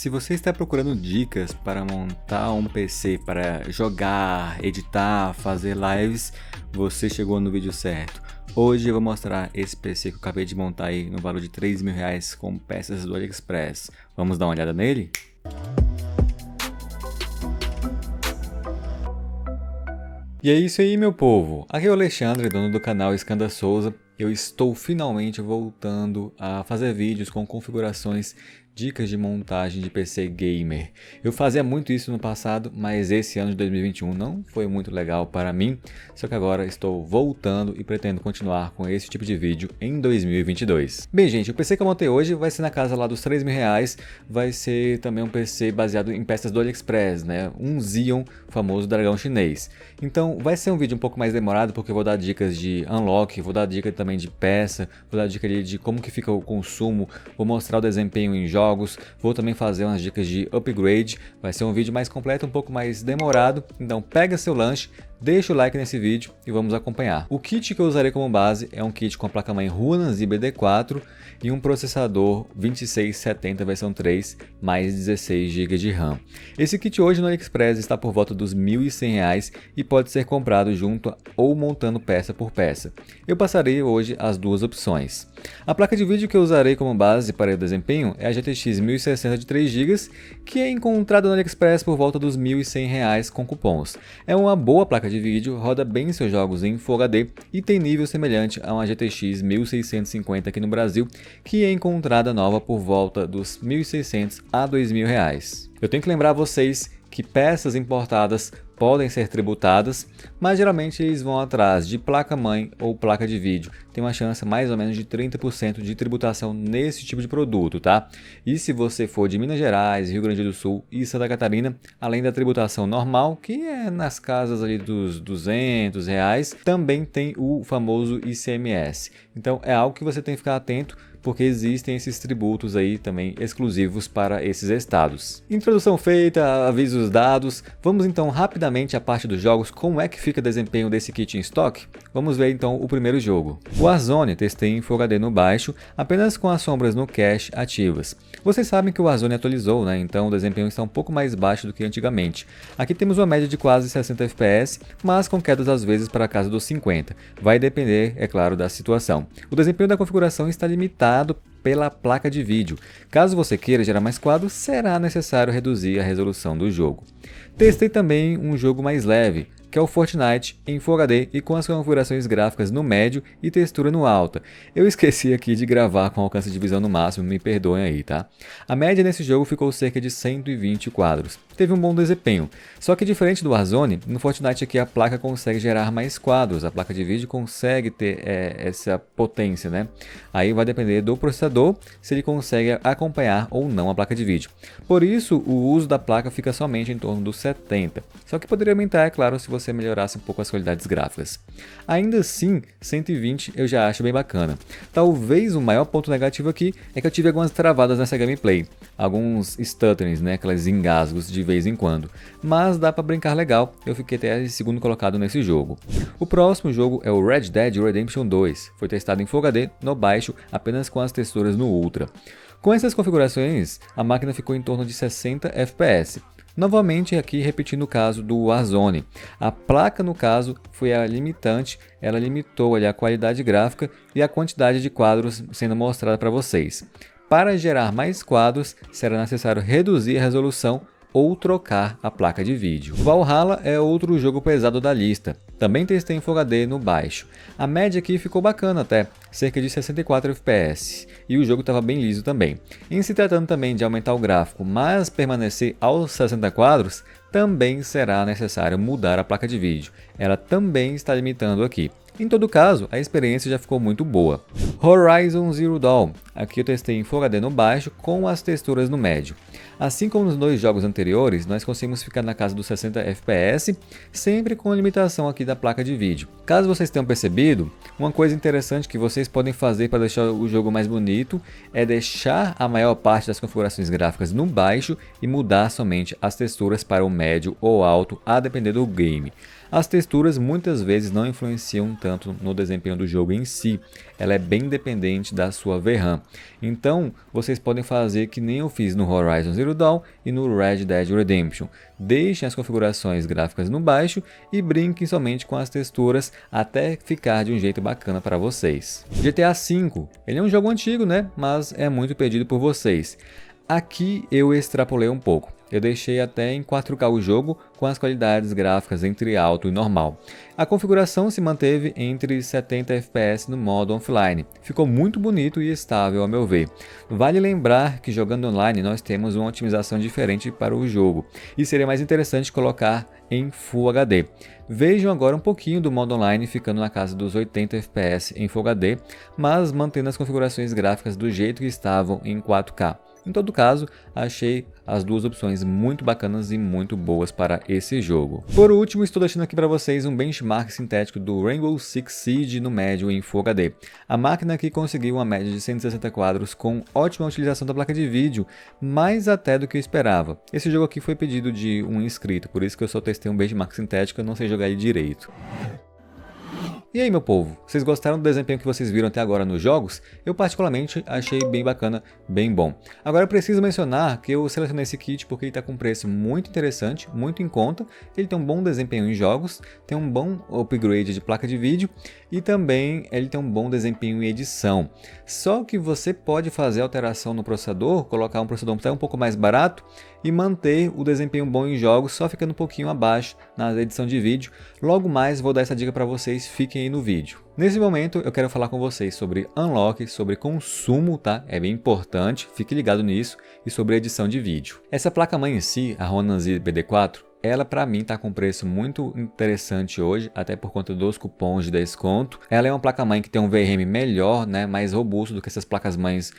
Se você está procurando dicas para montar um PC para jogar, editar, fazer lives, você chegou no vídeo certo. Hoje eu vou mostrar esse PC que eu acabei de montar aí no valor de R$3.000 com peças do AliExpress. Vamos dar uma olhada nele? E é isso aí, meu povo. Aqui é o Alexandre, dono do canal Skanda Souza. Eu estou finalmente voltando a fazer vídeos com configurações, dicas de montagem de PC gamer. Eu fazia muito isso no passado, mas esse ano de 2021 não foi muito legal para mim, só que agora estou voltando e pretendo continuar com esse tipo de vídeo em 2022. Bem, gente, o PC que eu montei hoje vai ser na casa lá dos R$3.000, vai ser também um PC baseado em peças do AliExpress, né? Um Xeon, famoso dragão chinês. Então vai ser um vídeo um pouco mais demorado, porque eu vou dar dicas de unlock, vou dar dica também de peça, vou dar dica de como que fica o consumo, vou mostrar o desempenho em jogos, vou também fazer umas dicas de upgrade. Vai ser um vídeo mais completo, um pouco mais demorado, então pega seu lanche, deixa o like nesse vídeo e vamos acompanhar. O kit que eu usarei como base é um kit com a placa-mãe Runan ZBD4 e um processador 2670 versão 3 mais 16 GB de RAM. Esse kit hoje no AliExpress está por volta dos R$1.100 e pode ser comprado junto ou montando peça por peça. Eu passarei hoje as duas opções. A placa de vídeo que eu usarei como base para o desempenho é a GTX 1060 de 3 GB, que é encontrada no AliExpress por volta dos R$1.100 com cupons. É uma boa placa de vídeo, roda bem seus jogos em Full HD e tem nível semelhante a uma GTX 1650 aqui no Brasil, que é encontrada nova por volta dos R$1.600 a R$2.000. Eu tenho que lembrar vocês que peças importadas podem ser tributadas, mas geralmente eles vão atrás de placa-mãe ou placa de vídeo. Tem uma chance mais ou menos de 30% de tributação nesse tipo de produto, tá? E se você for de Minas Gerais, Rio Grande do Sul e Santa Catarina, além da tributação normal, que é nas casas ali dos R$200, também tem o famoso ICMS. Então é algo que você tem que ficar atento, porque existem esses tributos aí também exclusivos para esses estados. Introdução feita, avisos dados, vamos então rapidamente à parte dos jogos, como é que fica o desempenho desse kit em estoque? Vamos ver então o primeiro jogo. O Warzone testei em Full HD no baixo, apenas com as sombras no cache ativas. Vocês sabem que o Warzone atualizou, né? Então o desempenho está um pouco mais baixo do que antigamente. Aqui temos uma média de quase 60 FPS, mas com quedas às vezes para a casa dos 50. Vai depender, é claro, da situação. O desempenho da configuração está limitado pela placa de vídeo. Caso você queira gerar mais quadros, será necessário reduzir a resolução do jogo. Testei também um jogo mais leve, que é o Fortnite em Full HD e com as configurações gráficas no médio e textura no alta. Eu esqueci aqui de gravar com alcance de visão no máximo, me perdoem aí, tá? A média nesse jogo ficou cerca de 120 quadros. Teve um bom desempenho, só que diferente do Warzone, no Fortnite aqui a placa consegue gerar mais quadros, a placa de vídeo consegue ter essa potência, né? Aí vai depender do processador, se ele consegue acompanhar ou não a placa de vídeo. Por isso, o uso da placa fica somente em torno dos 70, só que poderia aumentar, é claro, se você melhorasse um pouco as qualidades gráficas. Ainda assim, 120 eu já acho bem bacana. Talvez o maior ponto negativo aqui é que eu tive algumas travadas nessa gameplay, alguns stutterings, né, aqueles engasgos de vez em quando, mas dá para brincar legal, eu fiquei até segundo colocado nesse jogo. O próximo jogo é o Red Dead Redemption 2, foi testado em Full HD no baixo, apenas com as texturas no Ultra. Com essas configurações, a máquina ficou em torno de 60 FPS. Novamente aqui repetindo o caso do Warzone, a placa no caso foi a limitante, ela limitou ali a qualidade gráfica e a quantidade de quadros sendo mostrada para vocês. Para gerar mais quadros será necessário reduzir a resolução ou trocar a placa de vídeo. Valhalla é outro jogo pesado da lista, também testei em Full HD no baixo. A média aqui ficou bacana até, cerca de 64 FPS, e o jogo estava bem liso também. Em se tratando também de aumentar o gráfico, mas permanecer aos 60 quadros, também será necessário mudar a placa de vídeo. Ela também está limitando aqui. Em todo caso, a experiência já ficou muito boa. Horizon Zero Dawn, aqui eu testei em Full HD no baixo com as texturas no médio. Assim como nos dois jogos anteriores, nós conseguimos ficar na casa dos 60 FPS, sempre com a limitação aqui da placa de vídeo. Caso vocês tenham percebido, uma coisa interessante que vocês podem fazer para deixar o jogo mais bonito é deixar a maior parte das configurações gráficas no baixo e mudar somente as texturas para o médio ou alto, a depender do game. As texturas muitas vezes não influenciam tanto no desempenho do jogo em si, ela é bem dependente da sua VRAM. Então, vocês podem fazer que nem eu fiz no Horizon Zero Dawn e no Red Dead Redemption. Deixem as configurações gráficas no baixo e brinquem somente com as texturas até ficar de um jeito bacana para vocês. GTA V, ele é um jogo antigo, né? Mas é muito pedido por vocês. Aqui eu extrapolei um pouco. Eu deixei até em 4K o jogo com as qualidades gráficas entre alto e normal. A configuração se manteve entre 70 FPS no modo offline. Ficou muito bonito e estável ao meu ver. Vale lembrar que jogando online nós temos uma otimização diferente para o jogo e seria mais interessante colocar em Full HD. Vejam agora um pouquinho do modo online ficando na casa dos 80 FPS em Full HD, mas mantendo as configurações gráficas do jeito que estavam em 4K. Em todo caso, achei as duas opções muito bacanas e muito boas para esse jogo. Por último, estou deixando aqui para vocês um benchmark sintético do Rainbow Six Siege no médio em Full HD. A máquina aqui conseguiu uma média de 160 quadros com ótima utilização da placa de vídeo, mais até do que eu esperava. Esse jogo aqui foi pedido de um inscrito, por isso que eu só testei um benchmark sintético, eu não sei jogar ele direito. E aí, meu povo, vocês gostaram do desempenho que vocês viram até agora nos jogos? Eu particularmente achei bem bacana, bem bom. Agora eu preciso mencionar que eu selecionei esse kit porque ele está com um preço muito interessante, muito em conta. Ele tem um bom desempenho em jogos, tem um bom upgrade de placa de vídeo e também ele tem um bom desempenho em edição. Só que você pode fazer alteração no processador, colocar um processador até um pouco mais barato e manter o desempenho bom em jogos, só ficando um pouquinho abaixo na edição de vídeo. Logo mais vou dar essa dica para vocês, fiquem aí no vídeo. Nesse momento eu quero falar com vocês sobre unlock, sobre consumo, tá? É bem importante, fique ligado nisso, e sobre edição de vídeo. Essa placa-mãe em si, a Ronin Z BD4, ela para mim está com preço muito interessante hoje, até por conta dos cupons de desconto. Ela é uma placa-mãe que tem um VRM melhor, né, mais robusto do que essas placas-mães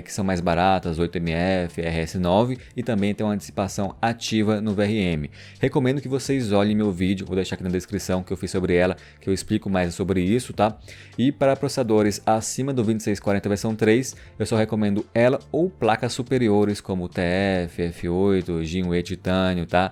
que são mais baratas, 8MF, RS9, e também tem uma antecipação ativa no VRM. Recomendo que vocês olhem meu vídeo, vou deixar aqui na descrição que eu fiz sobre ela, que eu explico mais sobre isso, tá? E para processadores acima do 2640 versão 3, eu só recomendo ela ou placas superiores como TF, F8, Jinwei Titânio, tá?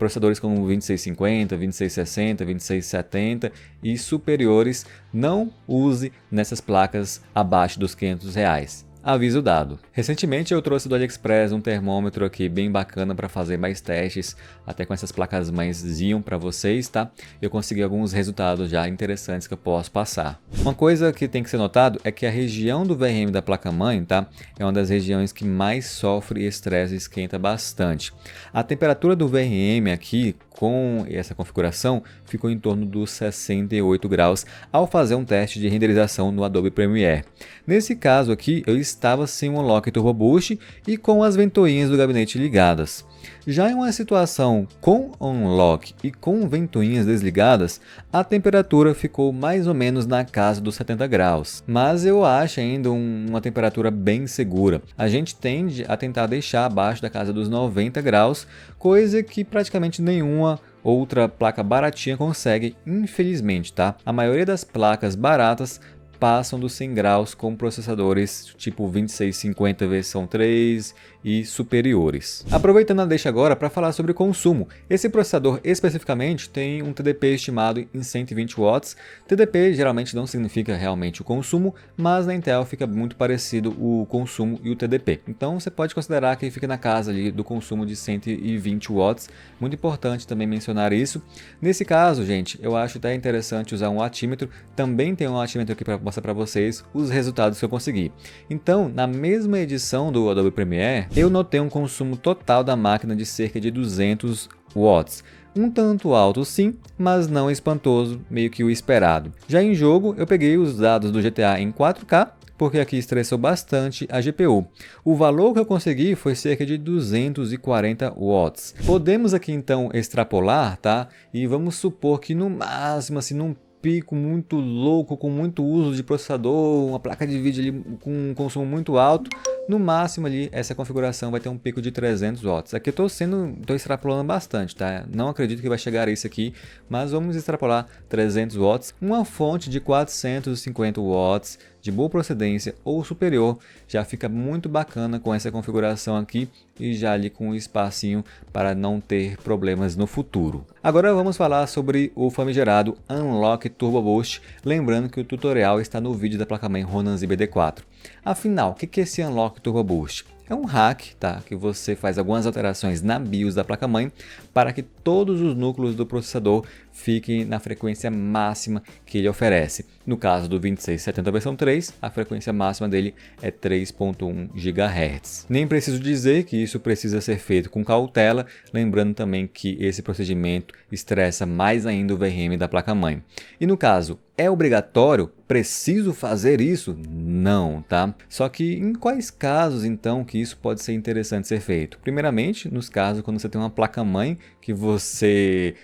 Processadores como 2650, 2660, 2670 e superiores, não use nessas placas abaixo dos R$500. Aviso dado. Recentemente eu trouxe do AliExpress um termômetro aqui bem bacana para fazer mais testes, até com essas placas mães Xeon para vocês, tá? Eu consegui alguns resultados já interessantes que eu posso passar. Uma coisa que tem que ser notado é que a região do VRM da placa mãe, tá? É uma das regiões que mais sofre estresse e esquenta bastante. A temperatura do VRM aqui com essa configuração ficou em torno dos 68 graus ao fazer um teste de renderização no Adobe Premiere. Nesse caso aqui eu estava sem o Unlock Turbo Boost e com as ventoinhas do gabinete ligadas. Já em uma situação com Unlock e com ventoinhas desligadas, a temperatura ficou mais ou menos na casa dos 70 graus, mas eu acho ainda uma temperatura bem segura. A gente tende a tentar deixar abaixo da casa dos 90 graus, coisa que praticamente nenhuma outra placa baratinha consegue, infelizmente, tá? A maioria das placas baratas passam dos 100 graus com processadores tipo 2650 versão 3 e superiores. Aproveitando a deixa agora para falar sobre consumo. Esse processador especificamente tem um TDP estimado em 120 watts. TDP geralmente não significa realmente o consumo, mas na Intel fica muito parecido o consumo e o TDP. Então você pode considerar que fica na casa ali do consumo de 120 watts. Muito importante também mencionar isso. Nesse caso, gente, eu acho até interessante usar um wattímetro. Também tem um wattímetro aqui para mostrar para vocês os resultados que eu consegui. Então, na mesma edição do Adobe Premiere, eu notei um consumo total da máquina de cerca de 200 watts. Um tanto alto sim, mas não espantoso, meio que o esperado. Já em jogo, eu peguei os dados do GTA em 4K, porque aqui estressou bastante a GPU. O valor que eu consegui foi cerca de 240 watts. Podemos aqui então extrapolar, tá? E vamos supor que no máximo, assim, num pico muito louco, com muito uso de processador, uma placa de vídeo ali com um consumo muito alto, No máximo ali, essa configuração vai ter um pico de 300 watts. Aqui eu estou extrapolando bastante, tá? Não acredito que vai chegar a isso aqui, mas vamos extrapolar 300 watts. Uma fonte de 450 watts de boa procedência ou superior já fica muito bacana com essa configuração aqui e já ali com um espacinho para não ter problemas no futuro. Agora vamos falar sobre o famigerado Unlock Turbo Boost, lembrando que o tutorial está no vídeo da placa-mãe Ronan ZBD4. Afinal, o que é esse Unlock Turbo Boost? É um hack, tá? Que você faz algumas alterações na BIOS da placa-mãe para que todos os núcleos do processador fiquem na frequência máxima que ele oferece. No caso do 2670 versão 3, a frequência máxima dele é 3.1 GHz. Nem preciso dizer que isso precisa ser feito com cautela, lembrando também que esse procedimento estressa mais ainda o VRM da placa-mãe. E no caso, é obrigatório? Preciso fazer isso? Não, tá? Só que em quais casos então que isso pode ser interessante ser feito? Primeiramente, nos casos quando você tem uma placa-mãe que você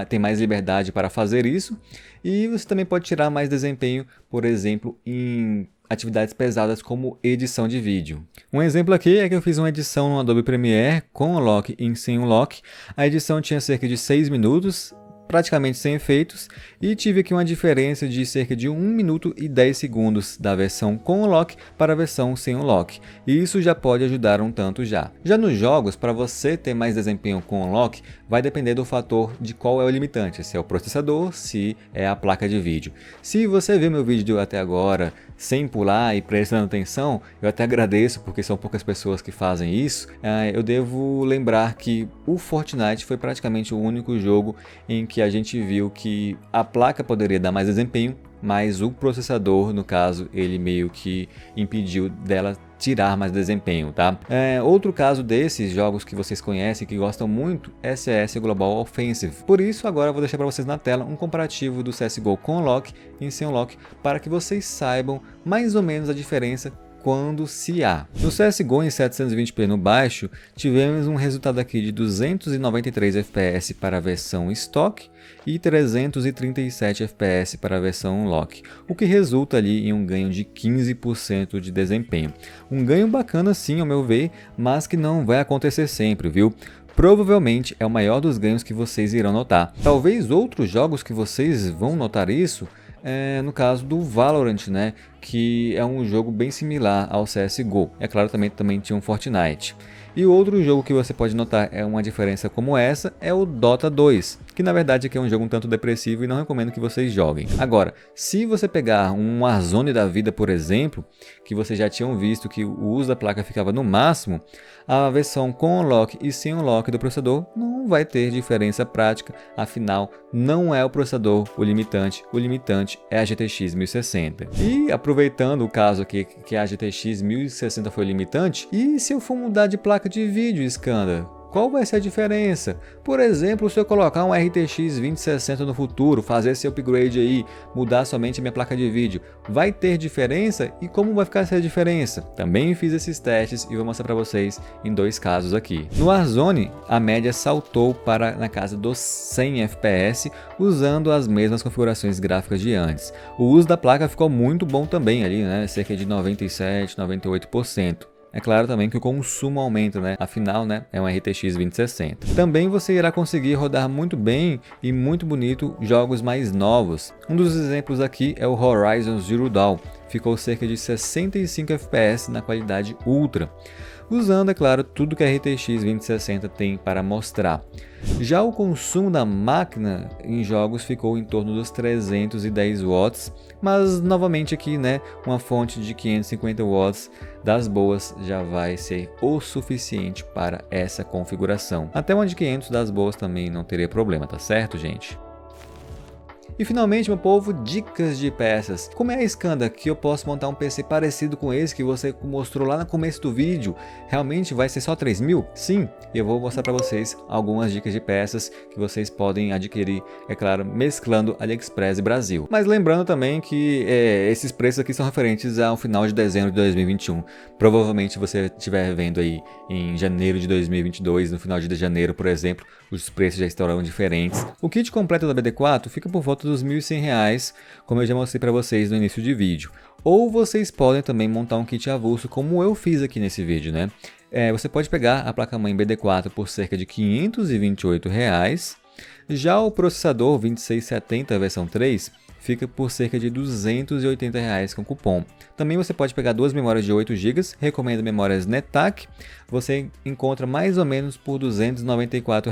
tem mais liberdade para fazer isso, e você também pode tirar mais desempenho, por exemplo, em atividades pesadas como edição de vídeo. Um exemplo aqui é que eu fiz uma edição no Adobe Premiere com o lock e sem o lock. A edição tinha cerca de 6 minutos, praticamente sem efeitos, e tive aqui uma diferença de cerca de 1 minuto e 10 segundos da versão com o lock para a versão sem o lock, e isso já pode ajudar um tanto já. Já nos jogos, para você ter mais desempenho com o lock, vai depender do fator de qual é o limitante, se é o processador, se é a placa de vídeo. Se você viu meu vídeo até agora sem pular e prestando atenção, eu até agradeço porque são poucas pessoas que fazem isso. Eu devo lembrar que o Fortnite foi praticamente o único jogo em que a gente viu que a placa poderia dar mais desempenho, mas o processador, no caso, ele meio que impediu dela tirar mais desempenho, tá? Outro caso desses jogos que vocês conhecem, que gostam muito, é CS Global Offensive. Por isso, agora eu vou deixar para vocês na tela um comparativo do CSGO com o lock e sem o lock, para que vocês saibam mais ou menos a diferença quando se há. No CSGO em 720p no baixo, tivemos um resultado aqui de 293 FPS para a versão Stock e 337 FPS para a versão Lock, o que resulta ali em um ganho de 15% de desempenho. Um ganho bacana sim, ao meu ver, mas que não vai acontecer sempre, viu? Provavelmente é o maior dos ganhos que vocês irão notar. Talvez outros jogos que vocês vão notar isso, no caso do Valorant, né, que é um jogo bem similar ao CSGO. É claro, também tinha um Fortnite. E outro jogo que você pode notar é uma diferença como essa é o Dota 2, que na verdade aqui é um jogo um tanto depressivo e não recomendo que vocês joguem. Agora, se você pegar um Warzone da vida, por exemplo, que vocês já tinham visto que o uso da placa ficava no máximo, a versão com o lock e sem o lock do processador não vai ter diferença prática, afinal não é o processador o limitante é a GTX 1060. E aproveitando o caso aqui que a GTX 1060 foi limitante, e se eu for mudar de placa de vídeo, Skanda? Qual vai ser a diferença? Por exemplo, se eu colocar um RTX 2060 no futuro, fazer esse upgrade aí, mudar somente a minha placa de vídeo, vai ter diferença? E como vai ficar essa diferença? Também fiz esses testes e vou mostrar para vocês em dois casos aqui. No Warzone, a média saltou para na casa dos 100 FPS, usando as mesmas configurações gráficas de antes. O uso da placa ficou muito bom também ali, né? Cerca de 97, 98%. É claro também que o consumo aumenta, né? Afinal, né, é um RTX 2060. Também você irá conseguir rodar muito bem e muito bonito jogos mais novos. Um dos exemplos aqui é o Horizon Zero Dawn. Ficou cerca de 65 FPS na qualidade Ultra, usando, é claro, tudo que a RTX 2060 tem para mostrar. Já o consumo da máquina em jogos ficou em torno dos 310 watts, mas novamente aqui, né, uma fonte de 550 watts das boas já vai ser o suficiente para essa configuração. Até uma de 500 das boas também não teria problema, tá certo, gente? E finalmente, meu povo, dicas de peças. Como é a Skanda que eu posso montar um PC parecido com esse que você mostrou lá no começo do vídeo? Realmente vai ser só 3.000? Sim, eu vou mostrar para vocês algumas dicas de peças que vocês podem adquirir, é claro, mesclando AliExpress e Brasil. Mas lembrando também que esses preços aqui são referentes ao final de dezembro de 2021. Provavelmente você estiver vendo aí em janeiro de 2022, no final de janeiro, por exemplo, os preços já estarão diferentes. O kit completo da BD4 fica por volta dos R$ 1.100, como eu já mostrei para vocês no início de vídeo. Ou vocês podem também montar um kit avulso como eu fiz aqui nesse vídeo, né? Você pode pegar a placa-mãe BD4 por cerca de R$ 528. Já o processador 2670 versão 3 fica por cerca de R$ 280 com cupom. Também você pode pegar duas memórias de 8 GB, recomendo memórias NetAC, você encontra mais ou menos por R$ 294.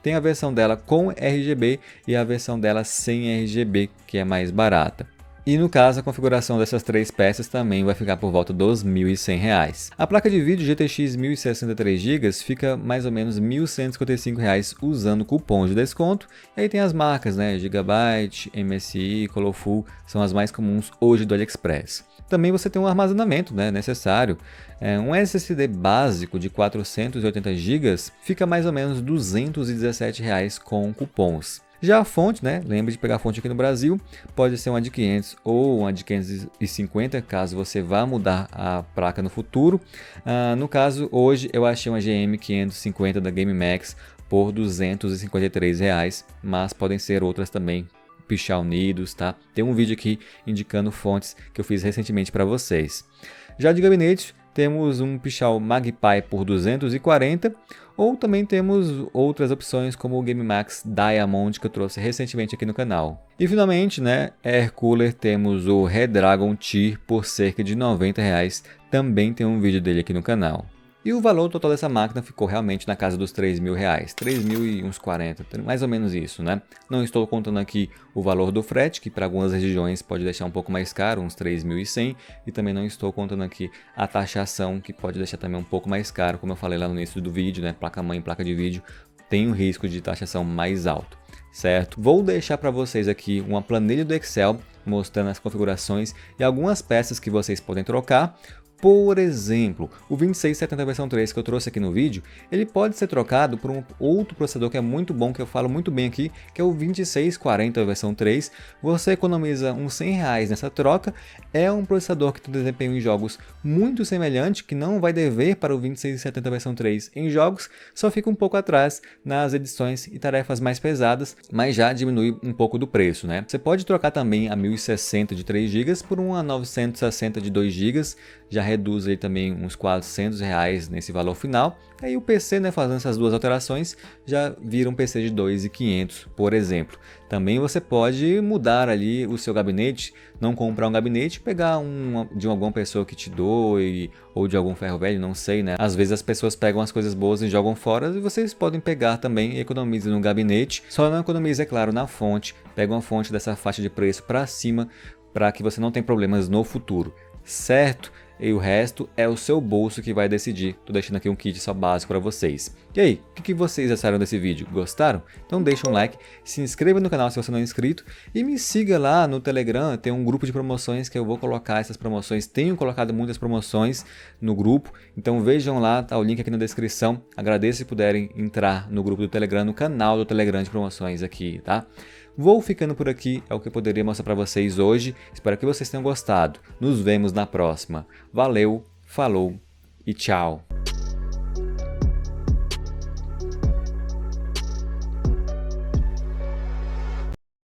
Tem a versão dela com RGB e a versão dela sem RGB, que é mais barata. E no caso, a configuração dessas três peças também vai ficar por volta dos R$ 1.100. A placa de vídeo GTX 1063 GB fica mais ou menos R$ 1.155 usando cupom de desconto. E aí tem as marcas, né? Gigabyte, MSI, Colorful, são as mais comuns hoje do AliExpress. Também você tem um armazenamento, né, necessário. Um SSD básico de 480 GB fica mais ou menos R$ 217 com cupons. Já a fonte, né? Lembre de pegar a fonte aqui no Brasil, pode ser uma de 500 ou uma de 550, caso você vá mudar a placa no futuro. No caso, hoje eu achei uma GM550 da GameMax por R$ 253, mas podem ser outras também, Pichá Unidos, tá? Tem um vídeo aqui indicando fontes que eu fiz recentemente para vocês. Já de gabinete, temos um Pichau Magpie por 240, ou também temos outras opções como o GameMax Diamond que eu trouxe recentemente aqui no canal. E finalmente, né, Air Cooler, temos o Redragon Tier por cerca de R$ 90, também tem um vídeo dele aqui no canal. E o valor total dessa máquina ficou realmente na casa dos R$ 3.000, 3.040, mais ou menos isso, né? Não estou contando aqui o valor do frete, que para algumas regiões pode deixar um pouco mais caro, uns 3.100, e também não estou contando aqui a taxação, que pode deixar também um pouco mais caro, como eu falei lá no início do vídeo, né? Placa-mãe, placa de vídeo, tem um risco de taxação mais alto, certo? Vou deixar para vocês aqui uma planilha do Excel mostrando as configurações e algumas peças que vocês podem trocar. Por exemplo, o 2670 versão 3 que eu trouxe aqui no vídeo, ele pode ser trocado por um outro processador que é muito bom, que eu falo muito bem aqui, que é o 2640 versão 3. Você economiza uns R$ 100 nessa troca. É um processador que tem desempenho em jogos muito semelhante, que não vai dever para o 2670 versão 3 em jogos, só fica um pouco atrás nas edições e tarefas mais pesadas, mas já diminui um pouco do preço, né? Você pode trocar também a 1060 de 3 GB por uma 960 de 2 GB, já reduz aí também uns R$ 400 nesse valor final. Aí o PC, né, fazendo essas duas alterações, já vira um PC de 2.500, por exemplo. Também você pode mudar ali o seu gabinete, não comprar um gabinete, pegar de alguma pessoa que te doe, ou de algum ferro velho, não sei, né? Às vezes as pessoas pegam as coisas boas e jogam fora, e vocês podem pegar também e economizar no gabinete. Só não economize, é claro, na fonte. Pega uma fonte dessa faixa de preço para cima, para que você não tenha problemas no futuro, certo? E o resto é o seu bolso que vai decidir. Tô deixando aqui um kit só básico para vocês. E aí, o que vocês acharam desse vídeo? Gostaram? Então deixa um like, se inscreva no canal se você não é inscrito e me siga lá no Telegram, tem um grupo de promoções que eu vou colocar essas promoções. Tenho colocado muitas promoções no grupo, então vejam lá, tá o link aqui na descrição. Agradeço se puderem entrar no grupo do Telegram, no canal do Telegram de promoções aqui, tá? Vou ficando por aqui, é o que eu poderia mostrar para vocês hoje. Espero que vocês tenham gostado. Nos vemos na próxima. Valeu, falou e tchau!